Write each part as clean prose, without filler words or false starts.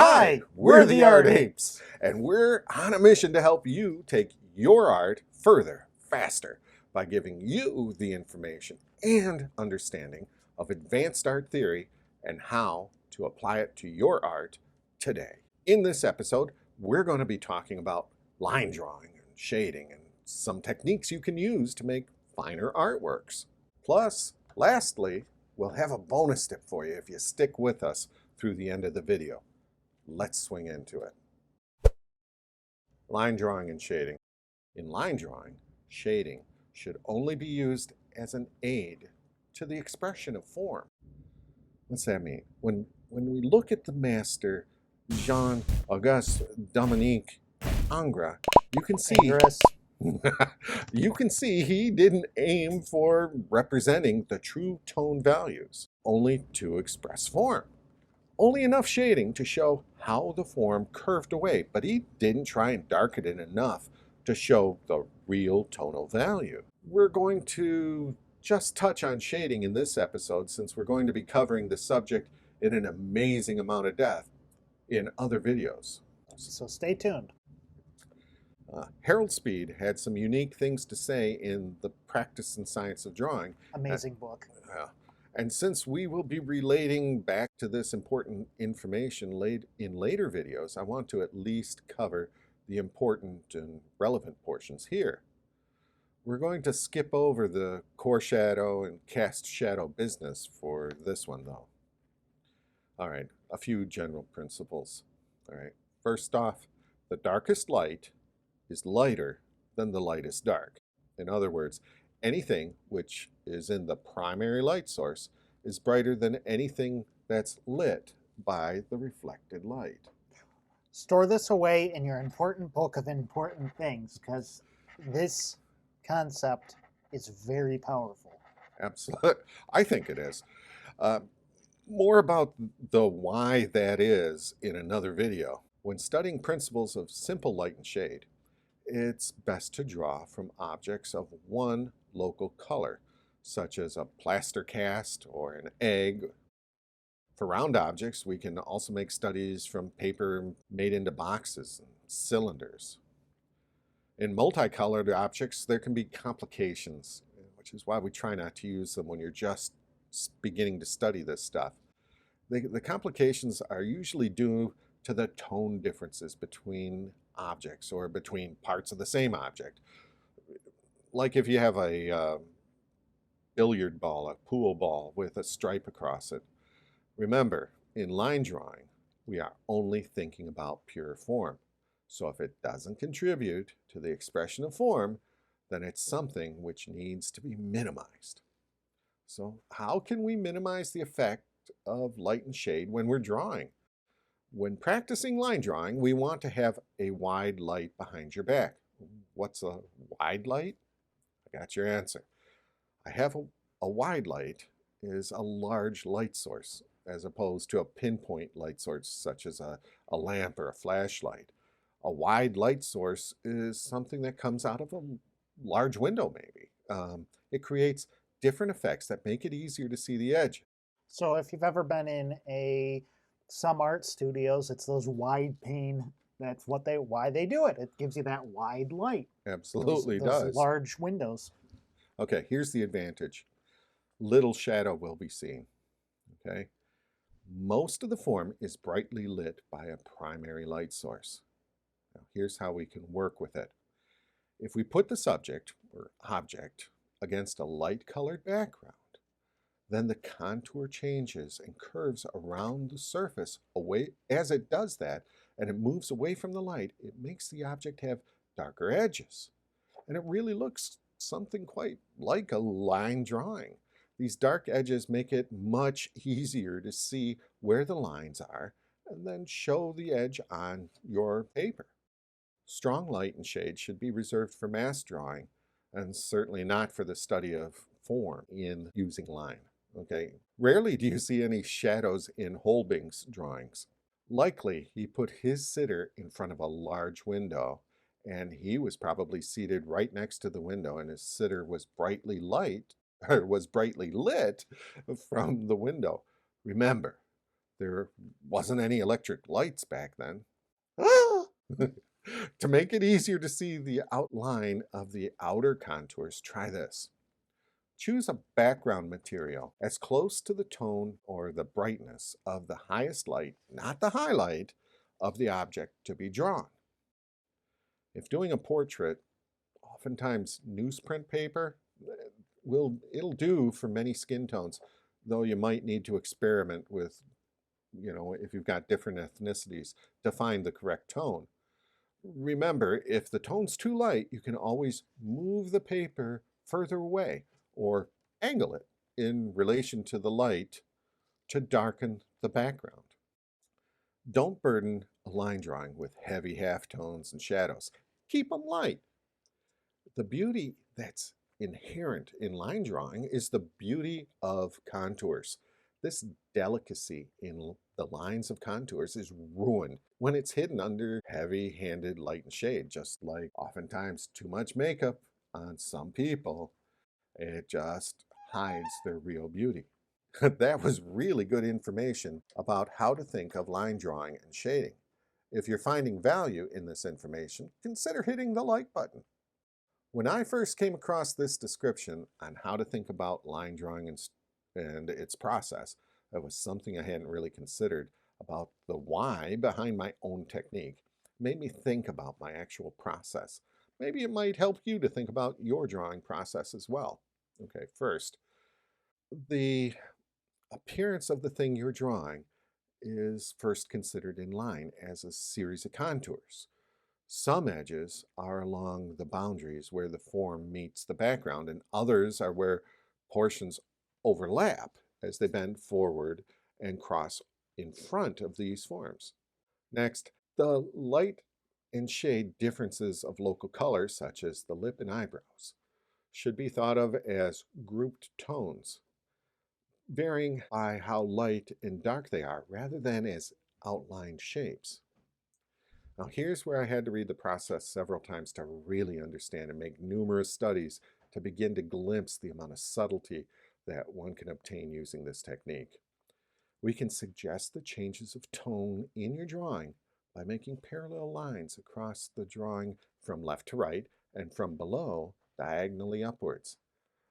Hi, we're the Art Apes, and we're on a mission to help you take your art further, faster, by giving you the information and understanding of advanced art theory and how to apply it to your art today. In this episode, we're going to be talking about line drawing and shading and some techniques you can use to make finer artworks. Plus, lastly, we'll have a bonus tip for you if you stick with us through the end of the video. Let's swing into it. Line drawing and shading. In line drawing, shading should only be used as an aid to the expression of form. What's that mean? When we look at the master Jean-Auguste Dominique Ingres, you can see Ingres. you can see he didn't aim for representing the true tone values, only to express form. Only enough shading to show how the form curved away, but he didn't try and darken it enough to show the real tonal value. We're going to just touch on shading in this episode since we're going to be covering the subject in an amazing amount of depth in other videos. So stay tuned. Harold Speed had some unique things to say in The Practice and Science of Drawing. Amazing book. And since we will be relating back to this important information in later videos, I want to at least cover the important and relevant portions here. We're going to skip over the core shadow and cast shadow business for this one, though. All right, a few general principles. All right, first off, the darkest light is lighter than the lightest dark. In other words, anything which is in the primary light source is brighter than anything that's lit by the reflected light. Store this away in your important book of important things because this concept is very powerful. Absolutely. I think it is. More about the why that is in another video. When studying principles of simple light and shade, it's best to draw from objects of one local color, such as a plaster cast or an egg. For round objects, we can also make studies from paper made into boxes and cylinders. In multicolored objects, there can be complications, which is why we try not to use them when you're just beginning to study this stuff. The complications are usually due to the tone differences between objects or between parts of the same object. Like if you have a billiard ball, a pool ball with a stripe across it. Remember, in line drawing, we are only thinking about pure form. So if it doesn't contribute to the expression of form, then it's something which needs to be minimized. So how can we minimize the effect of light and shade when we're drawing? When practicing line drawing, we want to have a wide light behind your back. What's a wide light? I got your answer. I have a wide light is a large light source as opposed to a pinpoint light source such as a lamp or a flashlight. A wide light source is something that comes out of a large window maybe. It creates different effects that make it easier to see the edge. So if you've ever been in some art studios, it's those wide pane. That's why they do it. It gives you that wide light. Absolutely those does. Large windows. Okay, here's the advantage. Little shadow will be seen. Okay, most of the form is brightly lit by a primary light source. Now, here's how we can work with it. If we put the subject or object against a light-colored background, then the contour changes and curves around the surface away. As it does that, and it moves away from the light, it makes the object have darker edges. And it really looks something quite like a line drawing. These dark edges make it much easier to see where the lines are and then show the edge on your paper. Strong light and shade should be reserved for mass drawing and certainly not for the study of form in using line. Okay, rarely do you see any shadows in Holbein's drawings. Likely, he put his sitter in front of a large window, and he was probably seated right next to the window, and his sitter was brightly lit from the window. Remember, There wasn't any electric lights back then. To make it easier to see the outline of the outer contours, try this. Choose a background material as close to the tone or the brightness of the highest light, not the highlight, of the object to be drawn. If doing a portrait, oftentimes newsprint paper it'll do for many skin tones, though you might need to experiment with, if you've got different ethnicities, to find the correct tone. Remember, if the tone's too light, you can always move the paper further away or angle it in relation to the light to darken the background. Don't burden a line drawing with heavy halftones and shadows. Keep them light. The beauty that's inherent in line drawing is the beauty of contours. This delicacy in the lines of contours is ruined when it's hidden under heavy-handed light and shade, just like oftentimes too much makeup on some people. It just hides their real beauty. That was really good information about how to think of line drawing and shading. If you're finding value in this information, consider hitting the like button. When I first came across this description on how to think about line drawing and its process, that was something I hadn't really considered about the why behind my own technique. It made me think about my actual process. Maybe it might help you to think about your drawing process as well. Okay, first, the appearance of the thing you're drawing is first considered in line as a series of contours. Some edges are along the boundaries where the form meets the background, and others are where portions overlap as they bend forward and cross in front of these forms. Next, the light and shade differences of local colors, such as the lip and eyebrows, should be thought of as grouped tones, varying by how light and dark they are, rather than as outlined shapes. Now, here's where I had to read the process several times to really understand and make numerous studies to begin to glimpse the amount of subtlety that one can obtain using this technique. We can suggest the changes of tone in your drawing by making parallel lines across the drawing from left to right and from below diagonally upwards.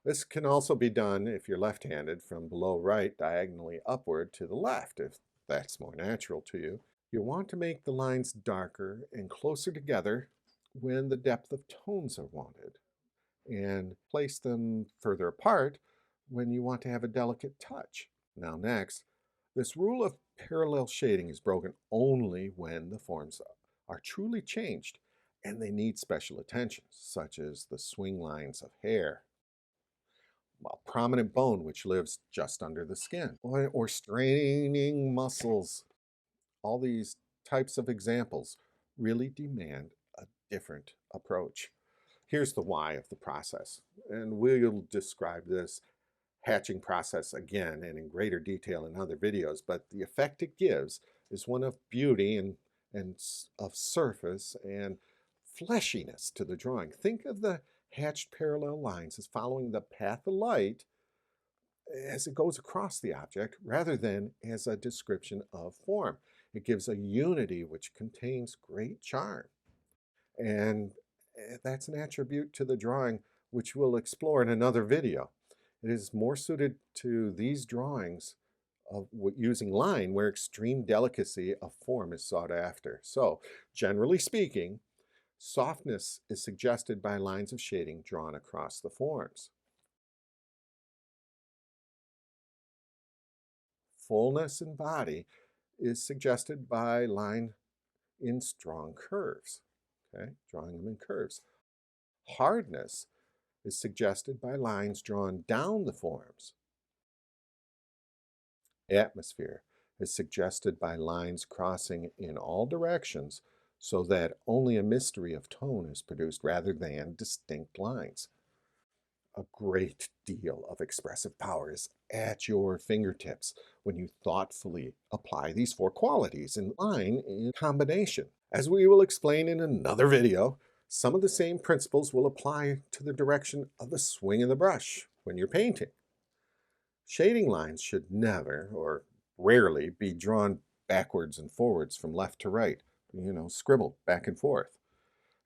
This can also be done, if you're left-handed, from below right diagonally upward to the left, if that's more natural to you. You want to make the lines darker and closer together when the depth of tones are wanted, and place them further apart when you want to have a delicate touch. Now next, this rule of parallel shading is broken only when the forms are truly changed and they need special attention, such as the swing lines of hair, prominent bone which lives just under the skin, or straining muscles. All these types of examples really demand a different approach. Here's the why of the process, and we'll describe this hatching process again and in greater detail in other videos, but the effect it gives is one of beauty and of surface and fleshiness to the drawing. Think of the hatched parallel lines as following the path of light as it goes across the object rather than as a description of form. It gives a unity which contains great charm. And that's an attribute to the drawing which we'll explore in another video. It is more suited to these drawings of using line where extreme delicacy of form is sought after. So, generally speaking, softness is suggested by lines of shading drawn across the forms. Fullness in body is suggested by line in strong curves, okay, drawing them in curves. Hardness is suggested by lines drawn down the forms. Atmosphere is suggested by lines crossing in all directions so that only a mystery of tone is produced rather than distinct lines. A great deal of expressive power is at your fingertips when you thoughtfully apply these four qualities in line in combination. As we will explain in another video, some of the same principles will apply to the direction of the swing of the brush when you're painting. Shading lines should never, or rarely be drawn backwards and forwards from left to right, scribbled back and forth,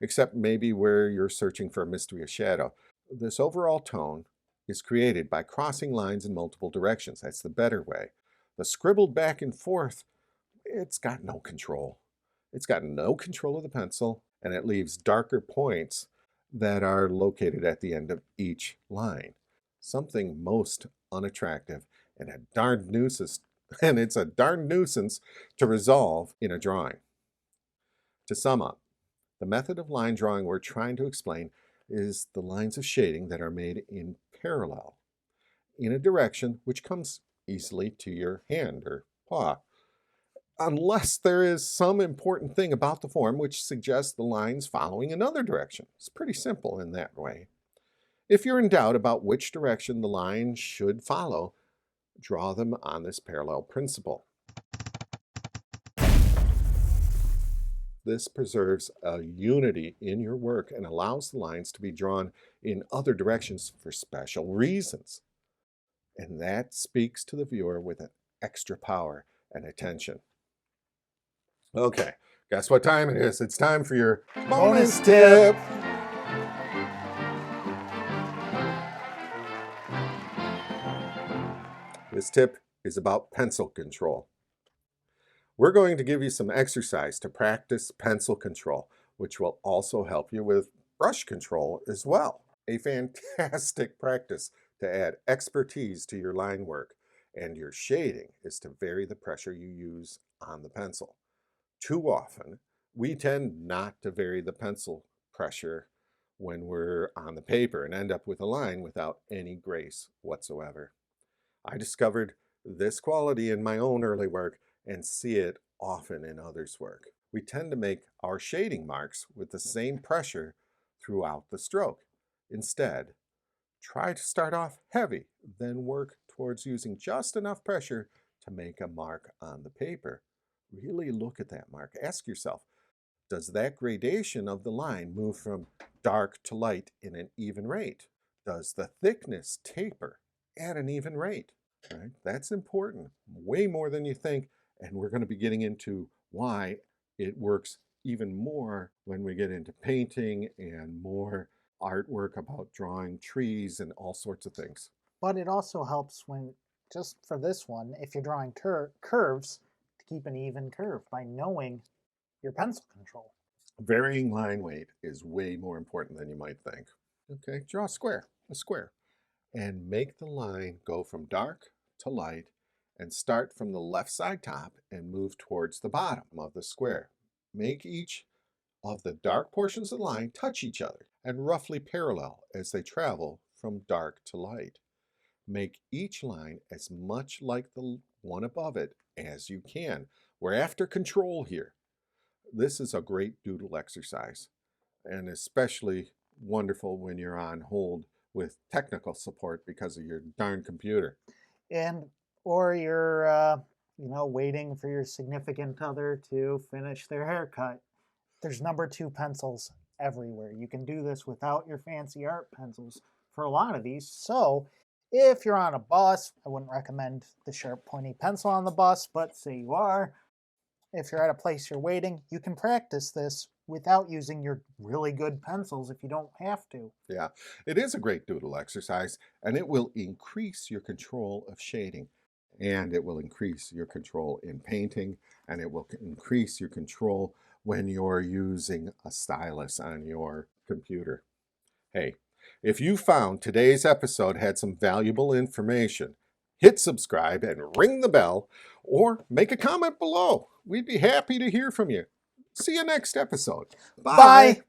except maybe where you're searching for a mystery or shadow. This overall tone is created by crossing lines in multiple directions. That's the better way. The scribbled back and forth, it's got no control. It's got no control of the pencil, and it leaves darker points that are located at the end of each line. Something most unattractive and a darn nuisance, and it's a darn nuisance to resolve in a drawing. To sum up, the method of line drawing we're trying to explain is the lines of shading that are made in parallel in a direction which comes easily to your hand or paw, unless there is some important thing about the form which suggests the lines following another direction. It's pretty simple in that way. If you're in doubt about which direction the line should follow, draw them on this parallel principle. This preserves a unity in your work and allows the lines to be drawn in other directions for special reasons. And that speaks to the viewer with an extra power and attention. Okay, guess what time it is? It's time for your bonus tip. This tip is about pencil control. We're going to give you some exercise to practice pencil control, which will also help you with brush control as well. A fantastic practice to add expertise to your line work and your shading is to vary the pressure you use on the pencil. Too often, we tend not to vary the pencil pressure when we're on the paper and end up with a line without any grace whatsoever. I discovered this quality in my own early work and see it often in others' work. We tend to make our shading marks with the same pressure throughout the stroke. Instead, try to start off heavy, then work towards using just enough pressure to make a mark on the paper. Really look at that mark. Ask yourself, does that gradation of the line move from dark to light in an even rate? Does the thickness taper at an even rate? Right? That's important, way more than you think, and we're going to be getting into why it works even more when we get into painting and more artwork about drawing trees and all sorts of things. But it also helps when, just for this one, if you're drawing curves, to keep an even curve by knowing your pencil control. Varying line weight is way more important than you might think. Okay, draw a square, and make the line go from dark to light and start from the left side top and move towards the bottom of the square. Make each of the dark portions of the line touch each other and roughly parallel as they travel from dark to light. Make each line as much like the one above it as you can. We're after control here. This is a great doodle exercise, and especially wonderful when you're on hold with technical support because of your darn computer. Or you're waiting for your significant other to finish their haircut. There's number 2 pencils everywhere. You can do this without your fancy art pencils for a lot of these. So if you're on a bus, I wouldn't recommend the sharp pointy pencil on the bus, but say you are. If you're at a place you're waiting, you can practice this without using your really good pencils if you don't have to. Yeah, it is a great doodle exercise, and it will increase your control of shading, and it will increase your control in painting, and it will increase your control when you're using a stylus on your computer. Hey, if you found today's episode had some valuable information, hit subscribe and ring the bell, or make a comment below. We'd be happy to hear from you. See you next episode. Bye. Bye.